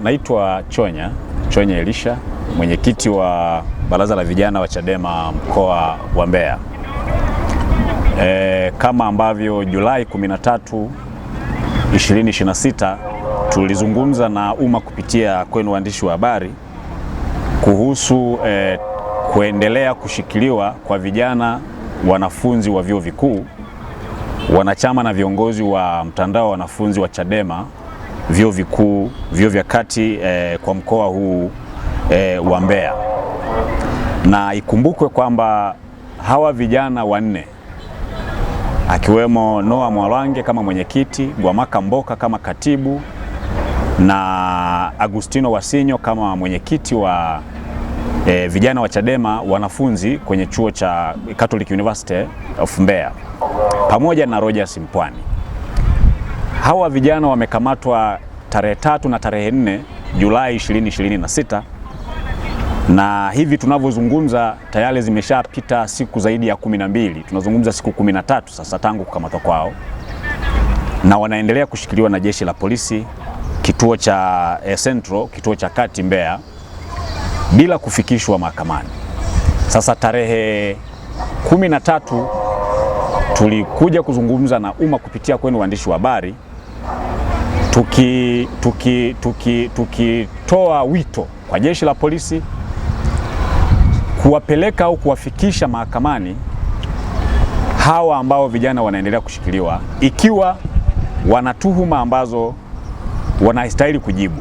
Naitwa Chonya Elisha, mwenyekiti wa Baraza la Vijana wa Chadema mkoa wa Mbeya. Kama ambavyo Julai 13, 2026 tulizungumza na umma kupitia kwenu waandishi wa habari kuhusu kuendelea kushikiliwa kwa vijana wanafunzi wa vyuo vikuu, wanachama na viongozi wa mtandao wa wanafunzi wa Chadema vyuo vikuu, vyuo vya kati kwa mkoa huu wa Mbeya. Na ikumbukwe kwamba hawa vijana wanne akiwemo Noah Mwalange kama mwenyekiti, Gwamaka Mboka kama katibu na Agustino Wasinyo kama mwenyekiti wa vijana wa Chadema wanafunzi kwenye chuo cha Catholic University of Mbeya, pamoja na Rogers Mpwani. Hawa vijana wamekamatwa tarehe 3 na tarehe 4 Julai 2026, na hivi tunavyozungumza tayari zimeshapita siku zaidi ya 12. Tunazungumza siku 13 sasa tangu kukamatwa kwao, na wanaendelea kushikiliwa na jeshi la polisi kituo cha Central, kituo cha kati Mbeya, bila kufikishwa mahakamani. Sasa tarehe 13 tulikuja kuzungumza na umma kupitia kwenu waandishi wa habari tukitoa wito kwa jeshi la polisi kuwapeleka au kuwafikisha mahakamani hawa ambao vijana wanaendelea kushikiliwa, ikiwa wana tuhuma ambazo wanastahili kujibu.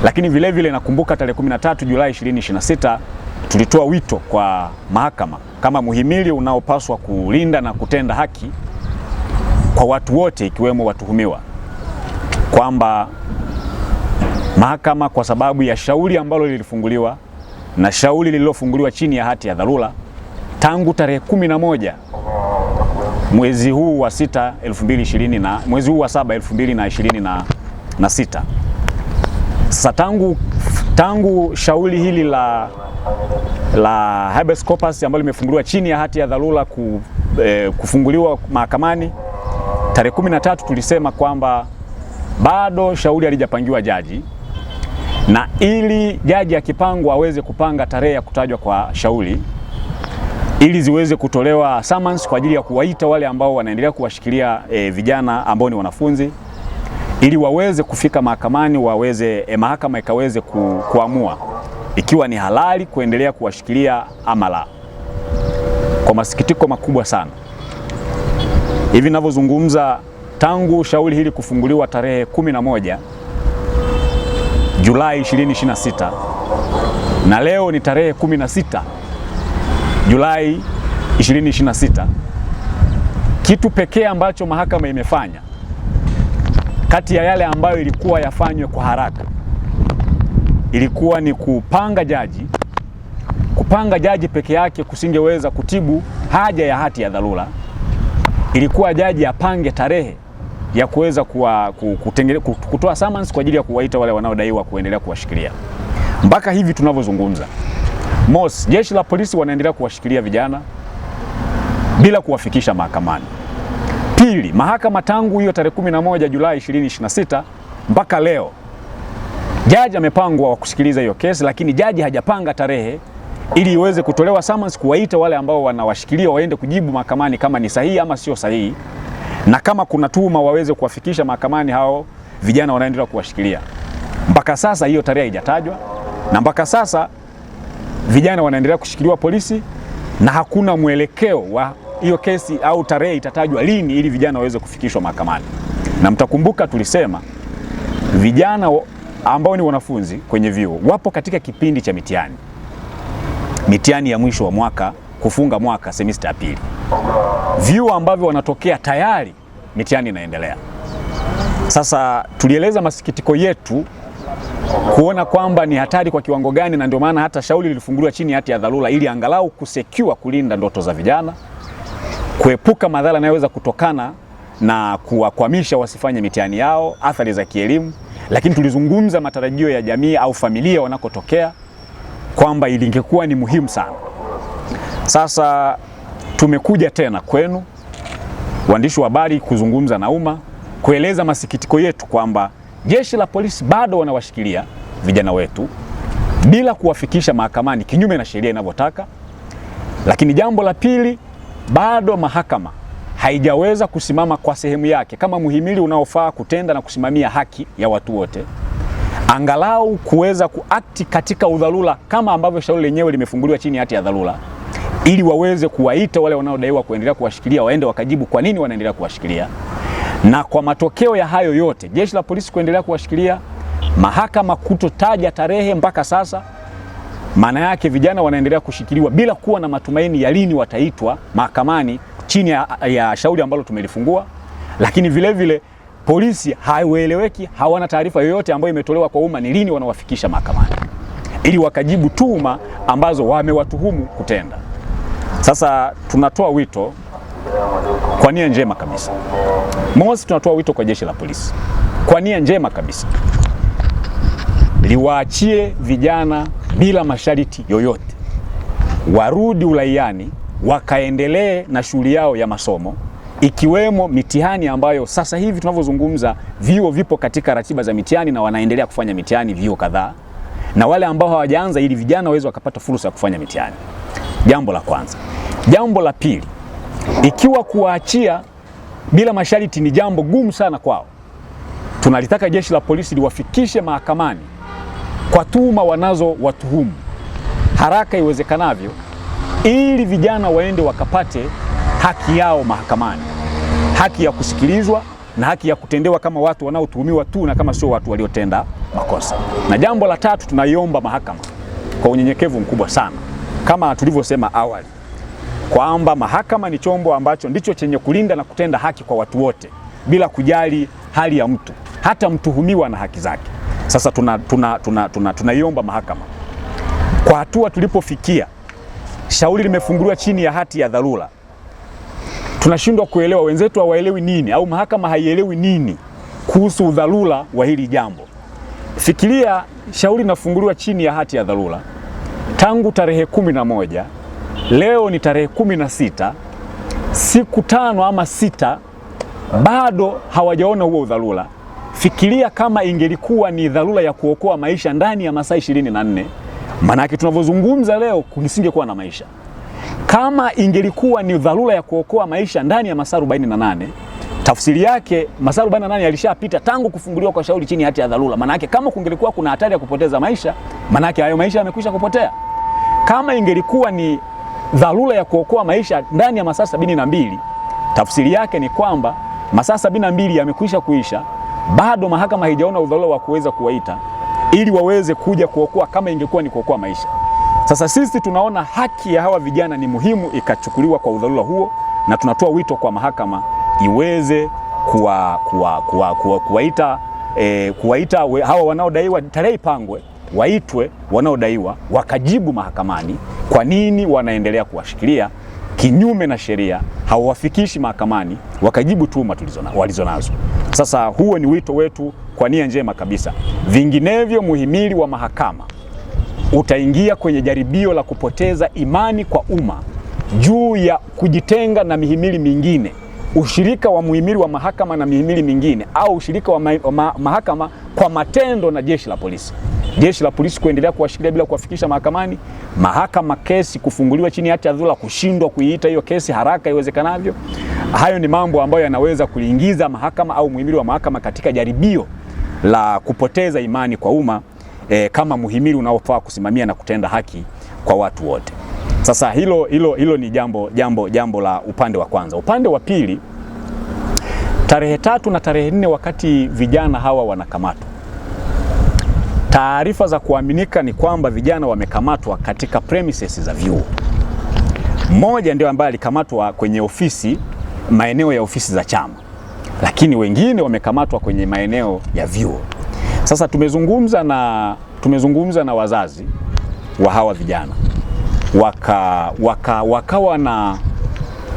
Lakini vile vile nakumbuka tarehe 13 Julai 2026 tulitoa wito kwa mahakama kama muhimili unaopaswa kulinda na kutenda haki kwa watu wote ikiwemo watuhumiwa, kwamba mahakama, kwa sababu ya shauri ambalo lilifunguliwa na shauri lililofunguliwa chini ya hati ya dharura tangu tarehe 11 mwezi huu wa 6 2020 na mwezi huu wa 7 2026. Sasa tangu shauri hili la habeas corpus ambalo limefunguliwa chini ya hati ya dharura kufunguliwa mahakamani tarehe 13, tulisema kwamba bado shauri halijapangiwa jaji, na ili jaji akipangwa aweze kupanga tarehe ya kutajwa kwa shauri ili ziweze kutolewa summons kwa ajili ya kuwaita wale ambao wanaendelea kuwashikilia vijana ambao ni wanafunzi, ili waweze kufika mahakamani, mahakama ikaweze kuamua ikiwa ni halali kuendelea kuwashikilia ama la. Kwa masikitiko makubwa sana, hivi ninavyozungumza, tangu shauri hili kufunguliwa tarehe 11 Julai 2026 na leo ni tarehe 16 Julai 2026, kitu pekee ambacho mahakama imefanya kati ya yale ambayo ilikuwa yafanywe kwa haraka ilikuwa ni kupanga jaji. Kupanga jaji peke yake kusingeweza kutibu haja ya hati ya dharura. Ilikuwa jaji apange tarehe ya kuweza kutoa summons kwa ajili ya kuwaita wale wanaodaiwa kuendelea kuwashikilia. Mpaka hivi tunavyozungumza, jeshi la polisi wanaendelea kuwashikilia vijana bila kuwafikisha mahakamani. Pili, mahakama tangu hiyo tarehe 11 Julai 2026 mpaka leo jaji amepangwa wa kusikiliza hiyo kesi, lakini jaji hajapanga tarehe ili iweze kutolewa summons kuwaita wale ambao wanawashikilia waende kujibu mahakamani kama ni sahihi ama sio sahihi, na kama kuna tuhuma waweze kuwafikisha mahakamani hao vijana wanaendelea kuwashikilia. Mpaka sasa hiyo tarehe haijatajwa, na mpaka sasa vijana wanaendelea kushikiliwa polisi, na hakuna mwelekeo wa hiyo kesi au tarehe itatajwa lini ili vijana waweze kufikishwa mahakamani. Na mtakumbuka tulisema vijana ambao ni wanafunzi kwenye vyuo wapo katika kipindi cha mitihani ya mwisho wa mwaka, kufunga mwaka, semester ya pili. Vyuo ambavyo wanatokea tayari mitihani inaendelea. Sasa tulieleza masikitiko yetu kuona kwamba ni hatari kwa kiwango gani, na ndio maana hata shauri lilifunguliwa chini ya hati ya dharura ili angalau kusecure, kulinda ndoto za vijana, kuepuka madhara yanayoweza kutokana na kuwakwamisha wasifanye mitihani yao, athari za kielimu. Lakini tulizungumza matarajio ya jamii au familia wanakotokea, kwamba ilingekuwa ni muhimu sana. Sasa tumekuja tena kwenu waandishi wa habari kuzungumza na umma, kueleza masikitiko yetu kwamba jeshi la polisi bado wanawashikilia vijana wetu bila kuwafikisha mahakamani kinyume na sheria inavyotaka. Lakini jambo la pili, bado mahakama haijaweza kusimama kwa sehemu yake kama muhimili unaofaa kutenda na kusimamia haki ya watu wote, angalau kuweza kuakti katika udharura kama ambavyo shauri lenyewe limefunguliwa chini ya hati ya dharura, ili waweze kuwaita wale wanaodaiwa kuendelea kuwashikilia waende wakajibu kwa nini wanaendelea kuwashikilia. Na kwa matokeo ya hayo yote, jeshi la polisi kuendelea kuwashikilia, mahakama kutotaja tarehe mpaka sasa, maana yake vijana wanaendelea kushikiliwa bila kuwa na matumaini ya lini wataitwa mahakamani chini ya shauri ambalo tumelifungua. Lakini vile vile polisi haieleweki, hawana taarifa yoyote ambayo imetolewa kwa umma ni lini wanawafikisha mahakamani ili wakajibu tuhuma ambazo wamewatuhumu kutenda. Sasa tunatoa wito kwa nia njema kabisa. Mosi, tunatoa wito kwa jeshi la polisi kwa nia njema kabisa, liwaachie vijana bila masharti yoyote, warudi uraiani, wakaendelee na shughuli yao ya masomo, ikiwemo mitihani ambayo sasa hivi tunavyozungumza vyuo vipo katika ratiba za mitihani na wanaendelea kufanya mitihani vyuo kadhaa, na wale ambao hawajaanza, ili vijana waweze wakapata fursa ya kufanya mitihani. Jambo la kwanza. Jambo la pili, ikiwa kuwaachia bila masharti ni jambo gumu sana kwao, tunalitaka jeshi la polisi liwafikishe mahakamani kwa tuhuma wanazo watuhumu haraka iwezekanavyo, ili vijana waende wakapate haki yao mahakamani, haki ya kusikilizwa na haki ya kutendewa kama watu wanaotuhumiwa tu na kama sio watu waliotenda makosa. Na jambo la tatu, tunaiomba mahakama kwa unyenyekevu mkubwa sana, kama tulivyosema awali, kwamba mahakama ni chombo ambacho ndicho chenye kulinda na kutenda haki kwa watu wote bila kujali hali ya mtu, hata mtuhumiwa na haki zake. Sasa tunaiomba mahakama, kwa hatua tulipofikia, shauri limefunguliwa chini ya hati ya dharura, tunashindwa kuelewa wenzetu hawaelewi nini au mahakama haielewi nini kuhusu udharura wa hili jambo. Fikiria, shauri linafunguliwa chini ya hati ya dharura tangu tarehe 11, leo ni tarehe 16, siku 5 ama 6 bado hawajaona huo udharura. Fikiria kama ingelikuwa ni dharura ya kuokoa maisha ndani ya masaa 24, maana yake tunavyozungumza leo kusingekuwa na maisha. Kama ingelikuwa ni dharura ya kuokoa maisha ndani ya masaa 48, tafsiri yake masaa 48 yalishapita tangu kufunguliwa kwa shauri chini ya hati ya dharura. Maana yake kama kungelikuwa kuna hatari ya kupoteza maisha, maana yake hayo maisha yamekwisha kupotea. Kama ingelikuwa ni dharura ya kuokoa maisha ndani ya masaa 72, tafsiri yake ni kwamba masaa 72 yamekwisha kuisha, bado mahakama haijaona udharura wa kuweza kuwaita ili waweze kuja kuokoa kama ingekuwa ni kuokoa maisha. Sasa sisi tunaona haki ya hawa vijana ni muhimu ikachukuliwa kwa udharura huo, na tunatoa wito kwa mahakama iweze kuwaita hawa wanaodaiwa, tarehe ipangwe, waitwe wanaodaiwa wakajibu mahakamani kwa nini wanaendelea kuwashikilia kinyume na sheria, hawawafikishi mahakamani, wakajibu tuhuma walizonazo. Sasa huo ni wito wetu kwa nia njema kabisa. Vinginevyo muhimili wa mahakama utaingia kwenye jaribio la kupoteza imani kwa umma juu ya kujitenga na mihimili mingine, ushirika wa muhimili wa mahakama na mihimili mingine, au ushirika wa mahakama kwa matendo na jeshi la polisi. Jeshi la polisi kuendelea kuwashikilia bila kuwafikisha mahakamani, mahakama kesi kufunguliwa chini ya hati ya dharura kushindwa kuiita hiyo kesi haraka iwezekanavyo. Hayo ni mambo ambayo yanaweza kuliingiza mahakama au muhimili wa mahakama katika jaribio la kupoteza imani kwa umma kama muhimili unaofaa kusimamia na kutenda haki kwa watu wote. Sasa hilo ni jambo la upande wa kwanza. Upande wa pili, tarehe 3 na tarehe 4 wakati vijana hawa wanakamatwa, taarifa za kuaminika ni kwamba vijana wamekamatwa katika premises za vyuo. Mmoja ndio ambaye alikamatwa kwenye ofisi, maeneo ya ofisi za chama, lakini wengine wamekamatwa kwenye maeneo ya vyuo. Sasa tumezungumza na wazazi wa hawa vijana, wakawa na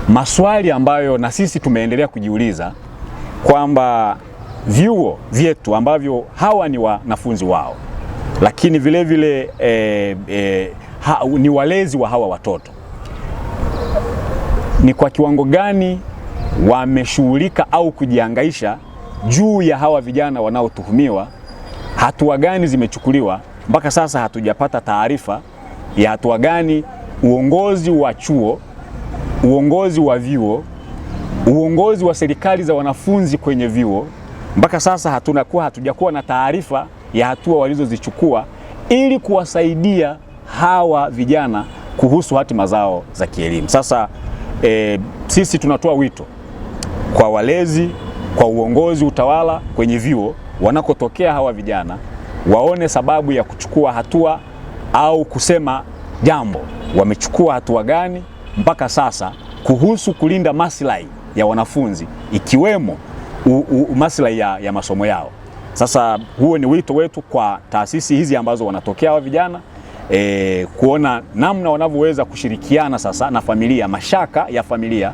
maswali ambayo na sisi tumeendelea kujiuliza, kwamba vyuo vyetu ambavyo hawa ni wanafunzi wao, lakini vile vile ni walezi wa hawa watoto, ni kwa kiwango gani wameshughulika au kujihangaisha juu ya hawa vijana wanaotuhumiwa, hatua gani zimechukuliwa. Mpaka sasa hatujapata taarifa ya hatua gani uongozi wa chuo, uongozi wa vyuo, uongozi wa serikali za wanafunzi kwenye vyuo, mpaka sasa hatujakuwa na taarifa ya hatua walizozichukua ili kuwasaidia hawa vijana kuhusu hatima zao za kielimu. Sasa sisi tunatoa wito kwa walezi, kwa uongozi, utawala kwenye vyuo wanakotokea hawa vijana, waone sababu ya kuchukua hatua au kusema jambo, wamechukua hatua gani mpaka sasa kuhusu kulinda maslahi ya wanafunzi, ikiwemo maslahi ya masomo yao. Sasa huo ni wito wetu kwa taasisi hizi ambazo wanatokea hawa vijana, kuona namna wanavyoweza kushirikiana sasa na familia, mashaka ya familia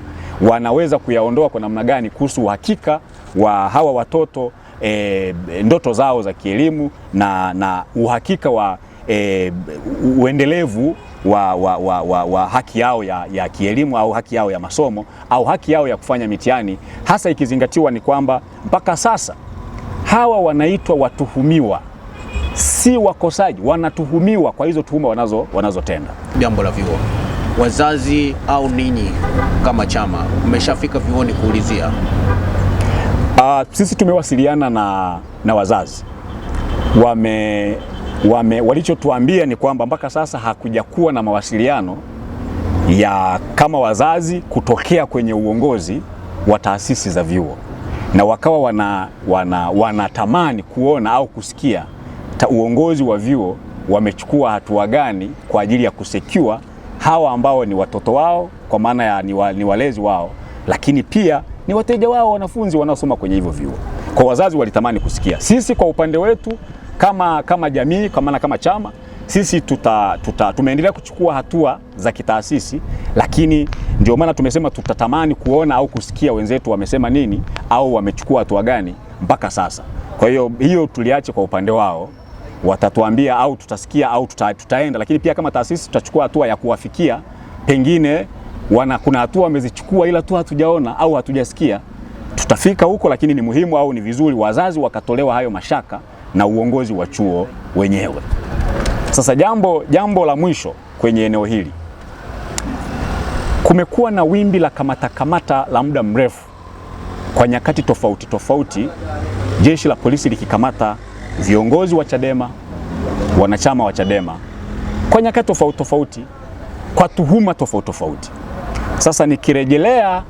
wanaweza kuyaondoa kwa namna gani kuhusu uhakika wa hawa watoto, ndoto zao za kielimu na uhakika wa uendelevu wa haki yao ya kielimu au haki yao ya masomo au haki yao ya kufanya mitihani, hasa ikizingatiwa ni kwamba mpaka sasa hawa wanaitwa watuhumiwa, si wakosaji, wanatuhumiwa kwa hizo tuhuma wanazotenda. Jambo la vyuo, wazazi au ninyi kama chama mmeshafika vyuoni kuulizia? Sisi tumewasiliana na wazazi, walichotuambia ni kwamba mpaka sasa hakuja kuwa na mawasiliano ya kama wazazi kutokea kwenye uongozi wa taasisi za vyuo, na wakawa wanatamani kuona au kusikia uongozi wa vyuo wamechukua hatua gani kwa ajili ya kusecure hawa ambao ni watoto wao, kwa maana ya ni walezi wao, lakini pia ni wateja wao, wanafunzi wanaosoma kwenye hivyo vyuo. Kwa wazazi walitamani kusikia. Sisi kwa upande wetu kama jamii, kama chama, sisi tumeendelea kuchukua hatua za kitaasisi, lakini ndio maana tumesema tutatamani kuona au kusikia wenzetu wamesema nini au wamechukua hatua gani mpaka sasa. Kwa hiyo tuliache kwa upande wao, watatuambia au tutasikia au tutaenda, lakini pia kama taasisi tutachukua hatua ya kuwafikia, pengine kuna hatua wamezichukua ila tu hatujaona au hatujasikia, tutafika huko, lakini ni muhimu au ni vizuri wazazi wakatolewa hayo mashaka na uongozi wa chuo wenyewe. Sasa jambo la mwisho kwenye eneo hili, kumekuwa na wimbi la kamata la muda mrefu kwa nyakati tofauti, jeshi la polisi likikamata viongozi wa Chadema, wanachama wa Chadema kwa nyakati tofauti kwa tuhuma tofauti. Sasa nikirejelea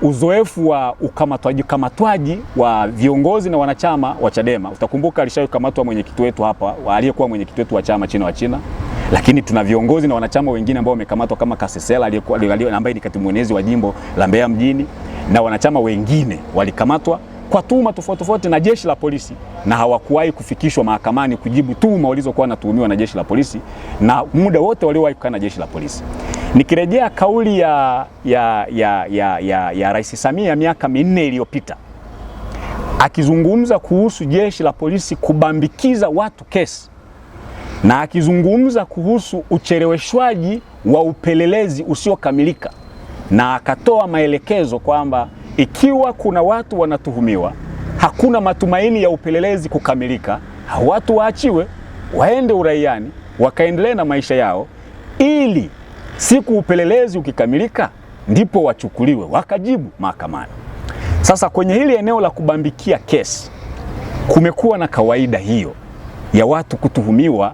uzoefu wa ukamatwaji wa viongozi na wanachama wa Chadema, utakumbuka alishayokamatwa mwenyekiti wetu hapa, aliyekuwa mwenyekiti wetu wa chama China, lakini tuna viongozi na wanachama wengine ambao wamekamatwa kama Kasesela ambaye ni katibu mwenezi wa jimbo la Mbeya mjini, na wanachama wengine walikamatwa kwa tuhuma tofauti na jeshi la polisi, na hawakuwahi kufikishwa mahakamani kujibu tuhuma walizokuwa wanatuhumiwa na jeshi la polisi, na muda wote waliowahi kukaa na jeshi la polisi. Nikirejea kauli ya Rais Samia miaka 4 iliyopita, akizungumza kuhusu jeshi la polisi kubambikiza watu kesi, na akizungumza kuhusu ucheleweshwaji wa upelelezi usiokamilika, na akatoa maelekezo kwamba ikiwa kuna watu wanatuhumiwa, hakuna matumaini ya upelelezi kukamilika, watu waachiwe waende uraiani wakaendelee na maisha yao, ili siku upelelezi ukikamilika ndipo wachukuliwe wakajibu mahakamani. Sasa kwenye hili eneo la kubambikia kesi, kumekuwa na kawaida hiyo ya watu kutuhumiwa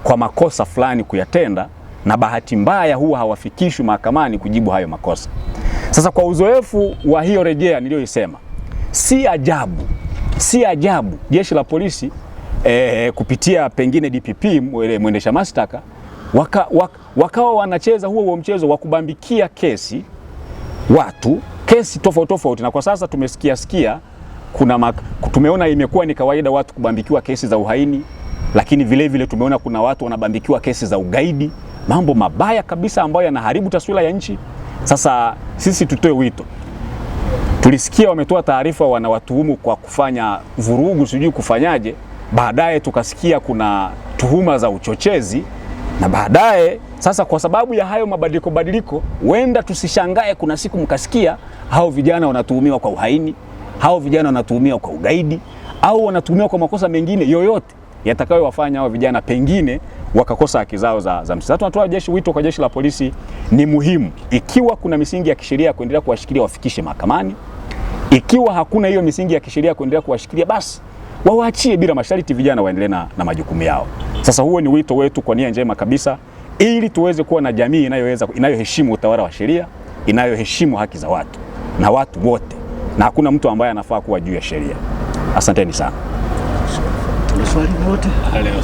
kwa makosa fulani kuyatenda, na bahati mbaya huwa hawafikishwi mahakamani kujibu hayo makosa. Sasa kwa uzoefu wa hiyo rejea niliyoisema, si ajabu jeshi la polisi kupitia pengine DPP mwendesha mashtaka wakawa wanacheza huo mchezo wa kubambikia kesi tofauti. Na kwa sasa tumesikia tumeona imekuwa ni kawaida watu kubambikiwa kesi za uhaini, lakini vile tumeona kuna watu wanabambikiwa kesi za ugaidi, mambo mabaya kabisa ambayo yanaharibu taswira ya nchi. Sasa sisi tutoe wito, tulisikia wametoa taarifa wanawatuhumu kwa kufanya vurugu, sijui kufanyaje, baadaye tukasikia kuna tuhuma za uchochezi, na baadaye sasa kwa sababu ya hayo mabadiliko, huenda tusishangae kuna siku mkasikia hao vijana wanatuhumiwa kwa uhaini, hao vijana wanatuhumiwa kwa ugaidi au wanatuhumiwa kwa makosa mengine yoyote yatakayowafanya hao vijana pengine wakakosa haki zao za msingi. Sasa tunatoa wito kwa jeshi la polisi, ni muhimu ikiwa kuna misingi ya kisheria kuendelea kuwashikilia wafikishe mahakamani. Ikiwa hakuna hiyo misingi ya kisheria kuendelea kuwashikilia, basi wawaachie bila masharti, vijana waendelee na majukumu yao. Sasa huo ni wito wetu kwa nia njema kabisa, ili tuweze kuwa na jamii inayoheshimu utawala wa sheria, inayoheshimu haki za watu na watu wote, na hakuna mtu ambaye anafaa kuwa juu ya sheria. Asanteni sana.